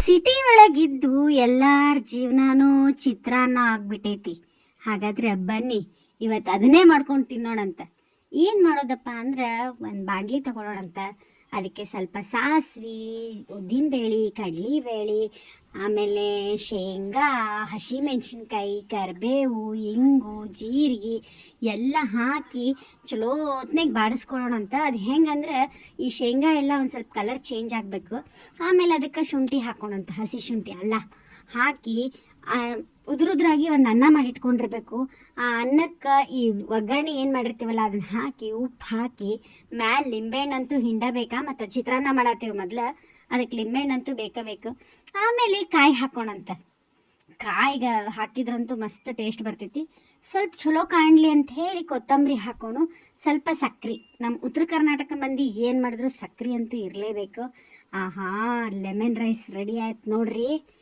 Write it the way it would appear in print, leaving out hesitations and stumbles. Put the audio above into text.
City ಒಳಗಿದ್ದು ಎಲ್ಲಾರ ಜೀವನಾನು ಚಿತ್ರಾನ್ನ ಆಗ್ಬಿಟ್ಟೈತಿ. ಹಾಗಾದ್ರೆ ಬನ್ನಿ ಇವತ್ತು ಅದನ್ನೇ ಮಾಡ್ಕೊಂಡು ತಿನ್ನೋಣಂತ. ಏನು ಮಾಡೋದಪ್ಪ ಅಂದ್ರೆ ಒಂದು ಬಾಂಡ್ಲಿ ತಗೊಳ್ಳೋಣಂತ. ಅದಕ್ಕೆ ಸ್ವಲ್ಪ ಸಾಸಿವೆ, ಉದ್ದಿನಬೇಳೆ, ಕಡಲೆಬೇಳೆ, ಆಮೇಲೆ ಶೇಂಗಾ, ಹಸಿಮೆಣ್ಸಿನ್ಕಾಯಿ, ಕರಿಬೇವು, ಇಂಗು, ಜೀರಿಗೆ ಎಲ್ಲ ಹಾಕಿ ಚಲೋ ಹೊತ್ನಾಗ ಬಾಡಿಸ್ಕೊಳ್ಳೋಣಂತ. ಅದು ಹೆಂಗಂದ್ರೆ ಈ ಶೇಂಗಾ ಎಲ್ಲ ಒಂದು ಸ್ವಲ್ಪ ಕಲರ್ ಚೇಂಜ್ ಆಗಬೇಕು. ಆಮೇಲೆ ಅದಕ್ಕೆ ಶುಂಠಿ ಹಾಕೋಣಂತ, ಹಸಿ ಶುಂಠಿ ಎಲ್ಲ ಹಾಕಿ ಉದುರುದ್ರಾಗಿ ಒಂದು ಅನ್ನ ಮಾಡಿಟ್ಕೊಂಡಿರ್ಬೇಕು. ಆ ಅನ್ನಕ್ಕೆ ಈ ಒಗ್ಗರಣೆ ಏನು ಮಾಡಿರ್ತೀವಲ್ಲ ಅದನ್ನು ಹಾಕಿ ಉಪ್ಪು ಹಾಕಿ ಮ್ಯಾಲೆ ಲಿಂಬೆಹಣ್ಣಂತೂ ಹಿಂಡಬೇಕಾ. ಮತ್ತು ಚಿತ್ರಾನ್ನ ಮಾಡತ್ತೀವಿ ಮೊದಲು, ಅದಕ್ಕೆ ಲಿಂಬೆಹಣ್ಣಂತೂ ಬೇಕು. ಆಮೇಲೆ ಕಾಯಿ ಹಾಕೋಣಂತ. ಕಾಯಿಗೆ ಹಾಕಿದ್ರಂತೂ ಮಸ್ತ್ ಟೇಸ್ಟ್ ಬರ್ತೈತಿ. ಸ್ವಲ್ಪ ಚಲೋ ಕಾಣಲಿ ಅಂತ ಹೇಳಿ ಕೊತ್ತಂಬರಿ ಹಾಕೋಣ, ಸ್ವಲ್ಪ ಸಕ್ರೆ. ನಮ್ಮ ಉತ್ತರ ಕರ್ನಾಟಕ ಮಂದಿ ಏನು ಮಾಡಿದ್ರು ಸಕ್ರೆ ಅಂತೂ ಇರಲೇಬೇಕು. ಆಹಾ, ಲೆಮನ್ ರೈಸ್ ರೆಡಿ ಆಯ್ತು ನೋಡ್ರಿ.